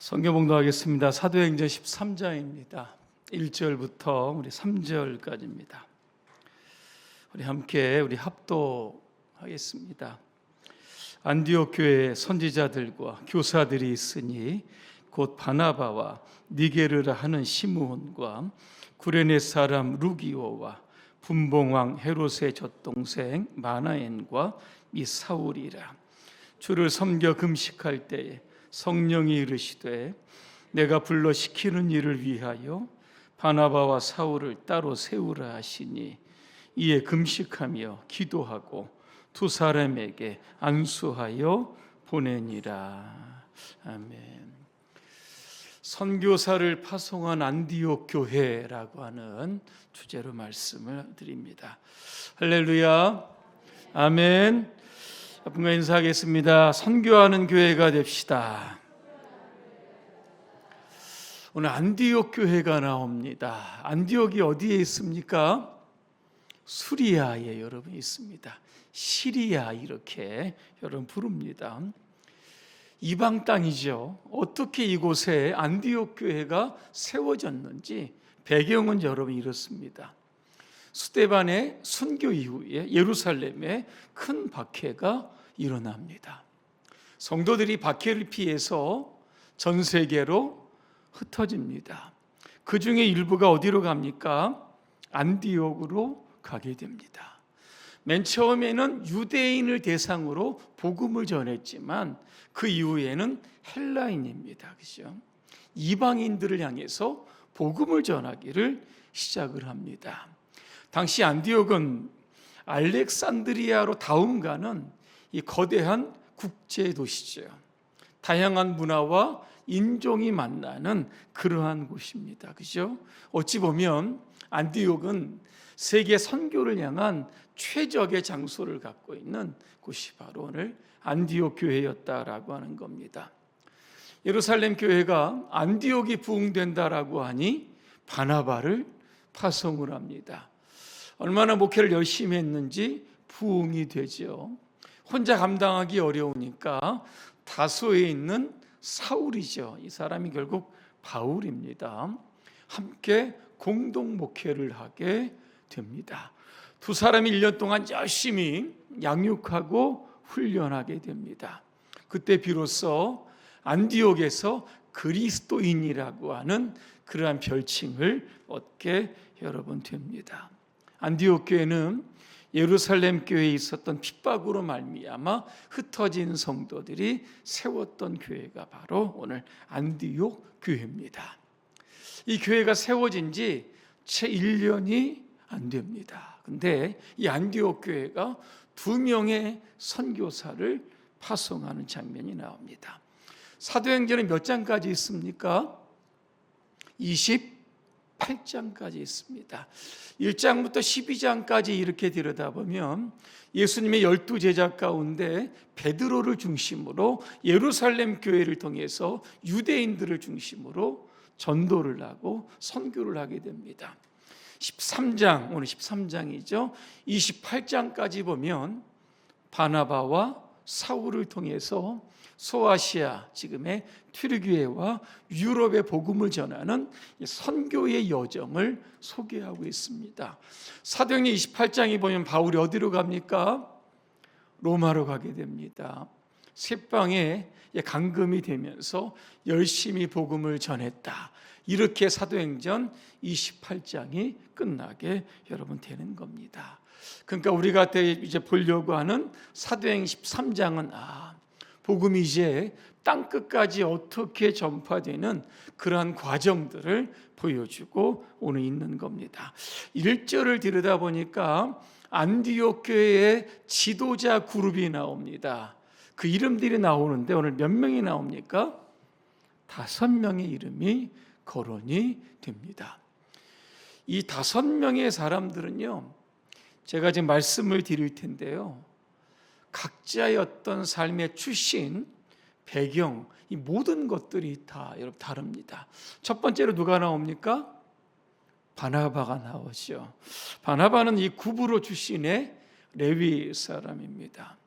성경 봉독하겠습니다. 사도행전 13장입니다. 1절부터 우리 3절까지입니다. 우리 함께 합독하겠습니다. 안디옥 교회에 선지자들과 교사들이 있으니 곧 바나바와 니게르라 하는 시므온과 구레네 사람 루기오와 분봉왕 헤롯의 젖동생 마나엔과 이 사울이라. 주를 섬겨 금식할 때에 성령이 이르시되 내가 불러 시키는 일을 위하여 바나바와 사울을 따로 세우라 하시니 이에 금식하며 기도하고 두 사람에게 안수하여 보내니라. 아멘. 선교사를 파송한 안디옥 교회라고 하는 주제로 말씀을 드립니다. 할렐루야. 아멘. 여러분과 인사하겠습니다. 선교하는 교회가 됩시다. 오늘 안디옥 교회가 나옵니다. 안디옥이 어디에 있습니까? 수리아에 여러분 있습니다. 시리아 이렇게 여러분 부릅니다. 이방 땅이죠. 어떻게 이곳에 안디옥 교회가 세워졌는지 배경은 여러분 이렇습니다. 스데반의 순교 이후에 예루살렘에 큰 박해가 일어납니다. 성도들이 박해를 피해서 전 세계로 흩어집니다. 그 중에 일부가 어디로 갑니까? 안디옥으로 가게 됩니다. 맨 처음에는 유대인을 대상으로 복음을 전했지만 그 이후에는 헬라인입니다. 그죠? 이방인들을 향해서 복음을 전하기를 시작을 합니다. 당시 안디옥은 알렉산드리아로 다음가는 이 거대한 국제 도시죠. 다양한 문화와 인종이 만나는 그러한 곳입니다. 그죠? 어찌 보면 안디옥은 세계 선교를 향한 최적의 장소를 갖고 있는 곳이 바로 오늘 안디옥 교회였다라고 하는 겁니다. 예루살렘 교회가 안디옥이 부흥된다라고 하니 바나바를 파송을 합니다. 얼마나 목회를 열심히 했는지 부흥이 되죠. 혼자 감당하기 어려우니까 다소에 있는 사울이죠. 이 사람이 결국 바울입니다. 함께 공동 목회를 하게 됩니다. 두 사람이 1년 동안 열심히 양육하고 훈련하게 됩니다. 그때 비로소 안디옥에서 그리스도인이라고 하는 그러한 별칭을 얻게 여러분 됩니다. 안디옥 교회는 예루살렘 교회에 있었던 핍박으로 말미암아 흩어진 성도들이 세웠던 교회가 바로 오늘 안디옥 교회입니다. 이 교회가 세워진 지 채 1년이 안 됩니다. 근데 이 안디옥 교회가 2명의 선교사를 파송하는 장면이 나옵니다. 사도행전은 몇 장까지 있습니까? 28장까지 있습니다. 1장부터 12장까지 이렇게 들여다보면 예수님의 12제자 가운데 베드로를 중심으로 예루살렘 교회를 통해서 유대인들을 중심으로 전도를 하고 선교를 하게 됩니다. 13장, 오늘 13장이죠. 28장까지 보면 바나바와 사울을 통해서 소아시아, 지금의 튀르기예와 유럽의 복음을 전하는 선교의 여정을 소개하고 있습니다. 사도행전 28장에 보면 바울이 어디로 갑니까? 로마로 가게 됩니다. 셋방에 감금이 되면서 열심히 복음을 전했다. 이렇게 사도행전 28장이 끝나게 여러분 되는 겁니다. 그러니까 우리가 이제 보려고 하는 사도행 13장은 복음이 이제 땅끝까지 어떻게 전파되는 그러한 과정들을 보여주고 오늘 있는 겁니다. 1절을 들여다보니까 안디옥 교회의 지도자 그룹이 나옵니다. 그 이름들이 나오는데 오늘 몇 명이 나옵니까? 5명의 이름이 거론이 됩니다. 이 5명의 사람들은요, 제가 지금 말씀을 드릴 텐데요, 각자의 어떤 삶의 출신, 배경, 이 모든 것들이 다 여러분 다릅니다. 첫 번째로 누가 나옵니까? 바나바가 나오죠. 바나바는 이 구브로 출신의 레위 사람입니다.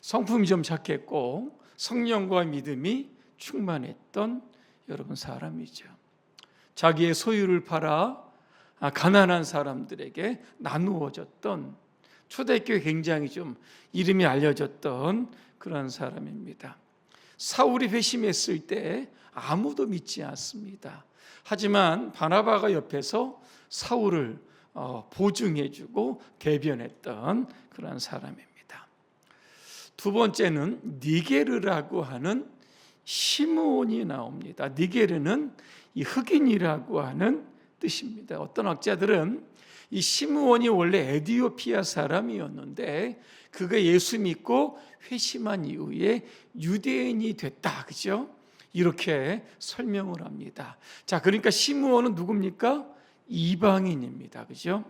성품이 좀 착했고 성령과 믿음이 충만했던 여러분 사람이죠. 자기의 소유를 팔아 가난한 사람들에게 나누어졌던, 초대교회 굉장히 좀 이름이 알려졌던 그런 사람입니다. 사울이 회심했을 때 아무도 믿지 않습니다. 하지만 바나바가 옆에서 사울을 보증해주고 대변했던 그런 사람입니다. 두 번째는 니게르라고 하는 시므온이 나옵니다. 니게르는 이 흑인이라고 하는 뜻입니다. 어떤 학자들은 이 시므온이 원래 에티오피아 사람이었는데 그가 예수 믿고 회심한 이후에 유대인이 됐다, 그죠? 이렇게 설명을 합니다. 자, 그러니까 시므온은 누굽니까? 이방인입니다, 그죠?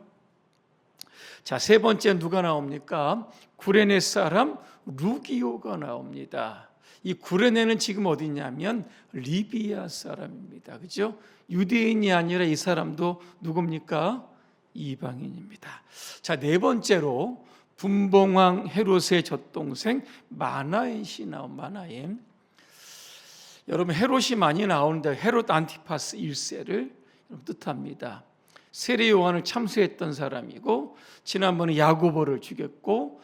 자, 세 번째 누가 나옵니까? 구레네 사람 루기오가 나옵니다. 이 구레네는 지금 어디냐면 리비아 사람입니다, 그죠? 유대인이 아니라 이 사람도 누굽니까? 이방인입니다. 자, 네 번째로 분봉왕 헤롯의 젖동생 마나엔이 나온 마나엔. 여러분, 헤롯이 많이 나오는데 헤롯 안티파스 1세를 뜻합니다. 세례 요한을 참수했던 사람이고 지난번에 야고보를 죽였고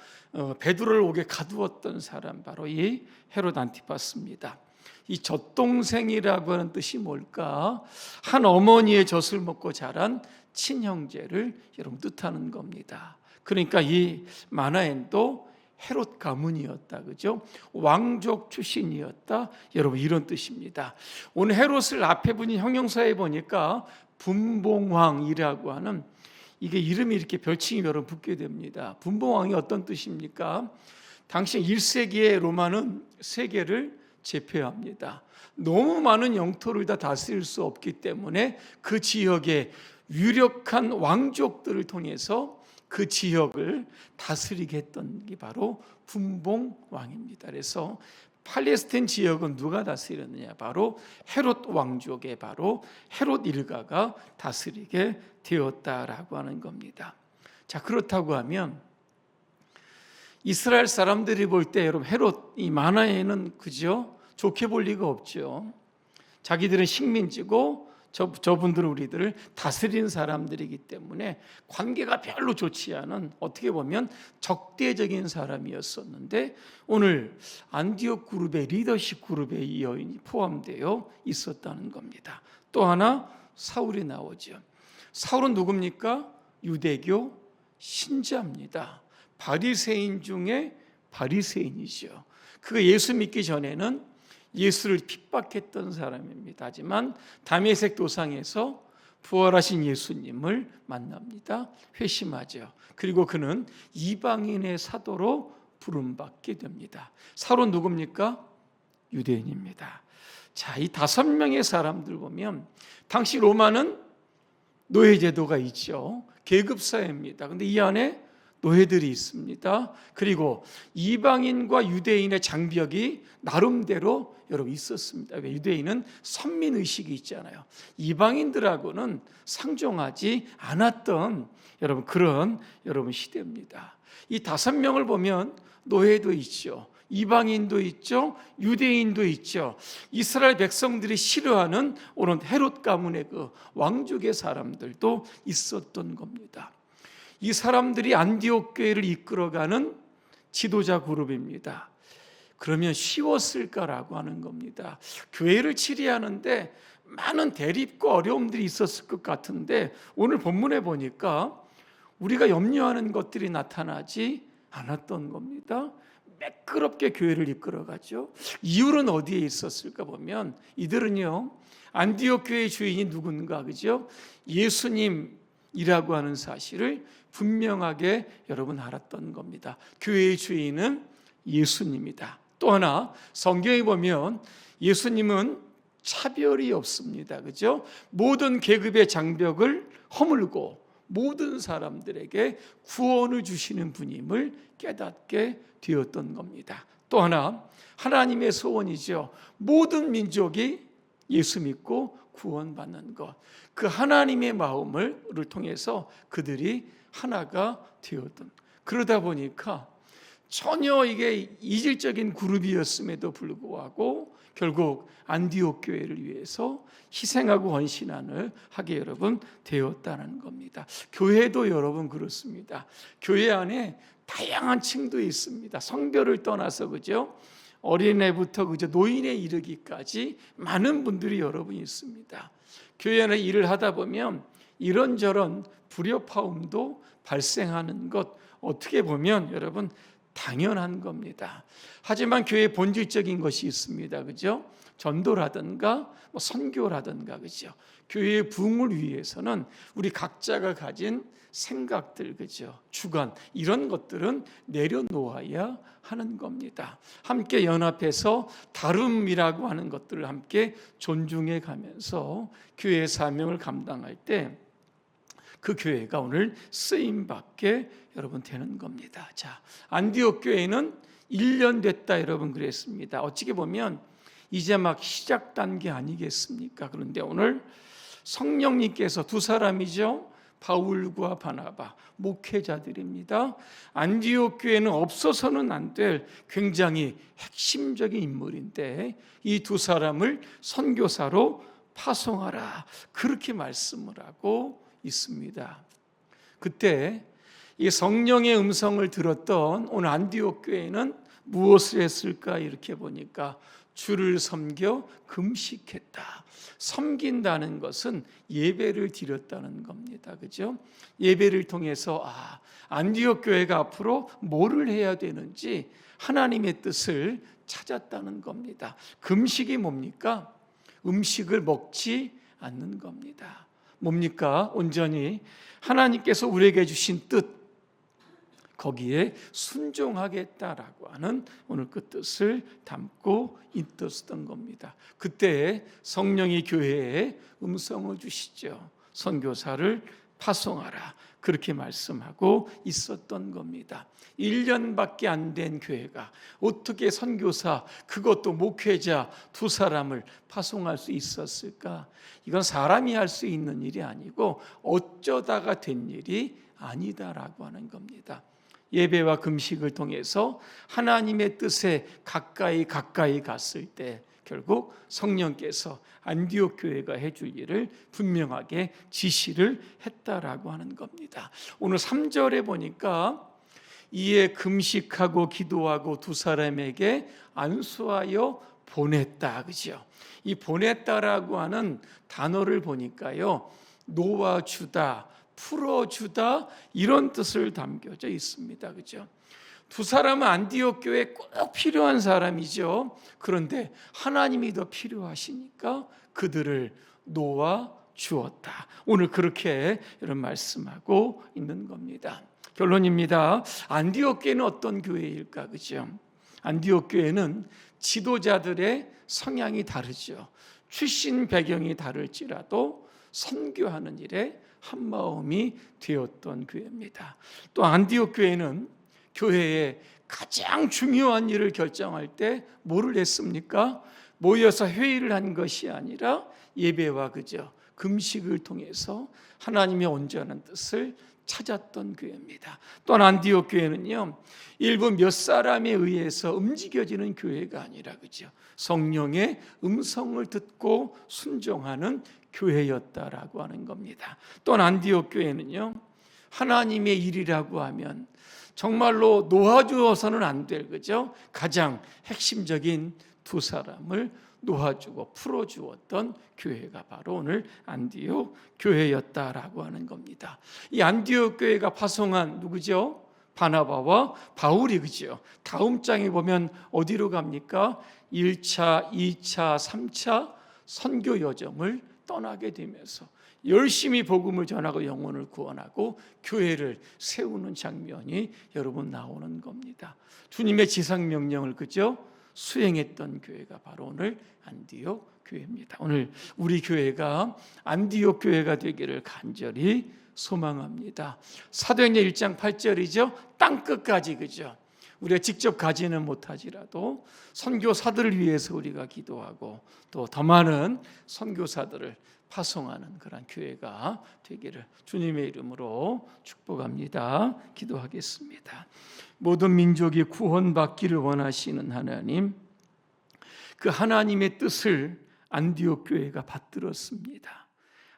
베드로를 옥에 가두었던 사람, 바로 이 헤롯 안티파스입니다. 이 젖동생이라고 하는 뜻이 뭘까? 한 어머니의 젖을 먹고 자란 친형제를 여러분 뜻하는 겁니다. 그러니까 이 마나엔도 헤롯 가문이었다, 그죠? 왕족 출신이었다, 여러분 이런 뜻입니다. 오늘 헤롯을 앞에 붙인 형용사에 보니까 분봉왕이라고 하는, 이게 이름이 이렇게 별칭이 여러분 붙게 됩니다. 분봉왕이 어떤 뜻입니까? 당시 1세기의 로마는 세계를 제패합니다. 너무 많은 영토를 다 다스릴 수 없기 때문에 그 지역의 유력한 왕족들을 통해서 그 지역을 다스리게 했던 게 바로 분봉왕입니다. 그래서 팔레스타인 지역은 누가 다스렸느냐? 바로 헤롯 왕족의 바로 헤롯 일가가 다스리게 되었다라고 하는 겁니다. 자, 그렇다고 하면 이스라엘 사람들이 볼 때 여러분 헤롯 이 마나에는 그죠? 좋게 볼 리가 없죠. 자기들은 식민지고 저분들은 우리들을 다스린 사람들이기 때문에 관계가 별로 좋지 않은, 어떻게 보면 적대적인 사람이었었는데 오늘 안디옥 그룹의 리더십 그룹에 이 여인이 포함되어 있었다는 겁니다. 또 하나 사울이 나오죠. 사울은 누굽니까? 유대교 신자입니다. 바리새인 중에 바리새인이죠. 그가 예수 믿기 전에는 예수를 핍박했던 사람입니다. 하지만 다메섹 도상에서 부활하신 예수님을 만납니다. 회심하죠. 그리고 그는 이방인의 사도로 부름받게 됩니다. 사울은 누굽니까? 유대인입니다. 자, 이 5명의 사람들 보면 당시 로마는 노예제도가 있죠. 계급사회입니다. 그런데 이 안에 노예들이 있습니다. 그리고 이방인과 유대인의 장벽이 나름대로 여러분 있었습니다. 유대인은 선민의식이 있잖아요. 이방인들하고는 상종하지 않았던 여러분 그런 여러분 시대입니다. 이 5명을 보면 노예도 있죠. 이방인도 있죠. 유대인도 있죠. 이스라엘 백성들이 싫어하는 오는 헤롯 가문의 그 왕족의 사람들도 있었던 겁니다. 이 사람들이 안디옥 교회를 이끌어가는 지도자 그룹입니다. 그러면 쉬웠을까라고 하는 겁니다. 교회를 치리하는데 많은 대립과 어려움들이 있었을 것 같은데 오늘 본문에 보니까 우리가 염려하는 것들이 나타나지 않았던 겁니다. 매끄럽게 교회를 이끌어가죠. 이유는 어디에 있었을까 보면 이들은요, 안디옥 교회의 주인이 누군가, 그죠? 예수님이라고 하는 사실을 분명하게 여러분 알았던 겁니다. 교회의 주인은 예수님이다. 또 하나 성경에 보면 예수님은 차별이 없습니다. 그죠? 모든 계급의 장벽을 허물고 모든 사람들에게 구원을 주시는 분임을 깨닫게 되었던 겁니다. 또 하나 하나님의 소원이죠. 모든 민족이 예수 믿고 구원받는 것. 그 하나님의 마음을 통해서 그들이 하나가 되었던. 그러다 보니까 전혀 이게 이질적인 그룹이었음에도 불구하고 결국 안디옥 교회를 위해서 희생하고 헌신하는 하게 여러분 되었다는 겁니다. 교회도 여러분 그렇습니다. 교회 안에 다양한 층도 있습니다. 성별을 떠나서 그죠? 어린애부터 그저 노인에 이르기까지 많은 분들이 여러분 있습니다. 교회 안에 일을 하다 보면 이런저런 불협화음도 발생하는 것 어떻게 보면 여러분 당연한 겁니다. 하지만 교회의 본질적인 것이 있습니다. 그죠? 전도라든가 선교라든가 그죠? 교회의 부흥을 위해서는 우리 각자가 가진 생각들 그죠? 주관 이런 것들은 내려놓아야 하는 겁니다. 함께 연합해서 다름이라고 하는 것들을 함께 존중해 가면서 교회의 사명을 감당할 때 그 교회가 오늘 쓰임 받게 여러분 되는 겁니다. 자, 안디옥 교회는 1년 됐다 여러분 그랬습니다. 어찌게 보면 이제 막 시작 단계 아니겠습니까? 그런데 오늘 성령님께서 두 사람이죠. 바울과 바나바 목회자들입니다. 안디옥 교회는 없어서는 안 될 굉장히 핵심적인 인물인데 이 두 사람을 선교사로 파송하라 그렇게 말씀을 하고 있습니다. 그때 이 성령의 음성을 들었던 오늘 안디옥 교회는 무엇을 했을까 이렇게 보니까 주를 섬겨 금식했다. 섬긴다는 것은 예배를 드렸다는 겁니다. 그죠? 예배를 통해서 안디옥 교회가 앞으로 뭐를 해야 되는지 하나님의 뜻을 찾았다는 겁니다. 금식이 뭡니까? 음식을 먹지 않는 겁니다. 뭡니까? 온전히 하나님께서 우리에게 주신 뜻 거기에 순종하겠다라고 하는 오늘 그 뜻을 담고 있었던 겁니다. 그때 성령이 교회에 음성을 주시죠. 선교사를 파송하라 그렇게 말씀하고 있었던 겁니다. 1년밖에 안 된 교회가 어떻게 선교사 그것도 목회자 두 사람을 파송할 수 있었을까? 이건 사람이 할 수 있는 일이 아니고 어쩌다가 된 일이 아니다라고 하는 겁니다. 예배와 금식을 통해서 하나님의 뜻에 가까이 갔을 때 결국 성령께서 안디옥 교회가 해줄 일을 분명하게 지시를 했다라고 하는 겁니다. 오늘 3절에 보니까 이에 금식하고 기도하고 두 사람에게 안수하여 보냈다. 그죠? 이 보냈다라고 하는 단어를 보니까요. 놓아주다, 풀어주다 이런 뜻을 담겨져 있습니다. 그죠? 두 사람은 안디옥 교회에 꼭 필요한 사람이죠. 그런데 하나님이 더 필요하시니까 그들을 놓아 주었다. 오늘 그렇게 이런 말씀하고 있는 겁니다. 결론입니다. 안디옥 교회는 어떤 교회일까? 그죠? 안디옥 교회는 지도자들의 성향이 다르죠. 출신 배경이 다를지라도 선교하는 일에 한 마음이 되었던 교회입니다. 또 안디옥 교회는 교회의 가장 중요한 일을 결정할 때 뭐를 했습니까? 모여서 회의를 한 것이 아니라 예배와 그저 금식을 통해서 하나님의 온전한 뜻을 찾았던 교회입니다. 또 안디옥 교회는요, 일부 몇 사람에 의해서 움직여지는 교회가 아니라 그죠? 성령의 음성을 듣고 순종하는 교회였다라고 하는 겁니다. 또 안디옥 교회는요, 하나님의 일이라고 하면 정말로 놓아주어서는 안 될 그죠? 가장 핵심적인 두 사람을 놓아주고 풀어주었던 교회가 바로 오늘 안디옥 교회였다라고 하는 겁니다. 이 안디옥 교회가 파송한 누구죠? 바나바와 바울이 그죠? 다음 장에 보면 어디로 갑니까? 1차, 2차, 3차 선교 여정을 떠나게 되면서 열심히 복음을 전하고 영혼을 구원하고 교회를 세우는 장면이 여러분 나오는 겁니다. 주님의 지상명령을 그죠? 수행했던 교회가 바로 오늘 안디옥 교회입니다. 오늘 우리 교회가 안디옥 교회가 되기를 간절히 소망합니다. 사도행전 1장 8절이죠. 땅끝까지 그죠? 우리가 직접 가지는 못하지라도 선교사들을 위해서 우리가 기도하고 또 더 많은 선교사들을 파송하는 그런 교회가 되기를 주님의 이름으로 축복합니다. 기도하겠습니다. 모든 민족이 구원받기를 원하시는 하나님, 그 하나님의 뜻을 안디옥 교회가 받들었습니다.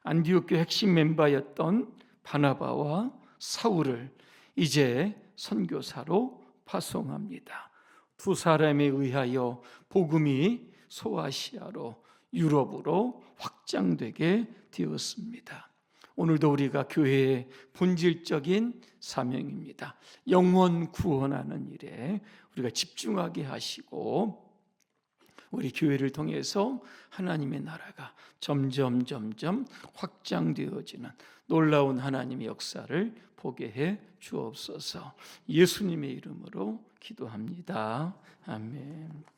안디옥 교회 핵심 멤버였던 바나바와 사울을 이제 선교사로 파송합니다. 두 사람에 의하여 복음이 소아시아로 유럽으로 확장되게 되었습니다. 오늘도 우리가 교회의 본질적인 사명입니다. 영혼 구원하는 일에 우리가 집중하게 하시고 우리 교회를 통해서 하나님의 나라가 점점 확장되어지는 놀라운 하나님의 역사를 보게 해 주옵소서. 예수님의 이름으로 기도합니다. 아멘.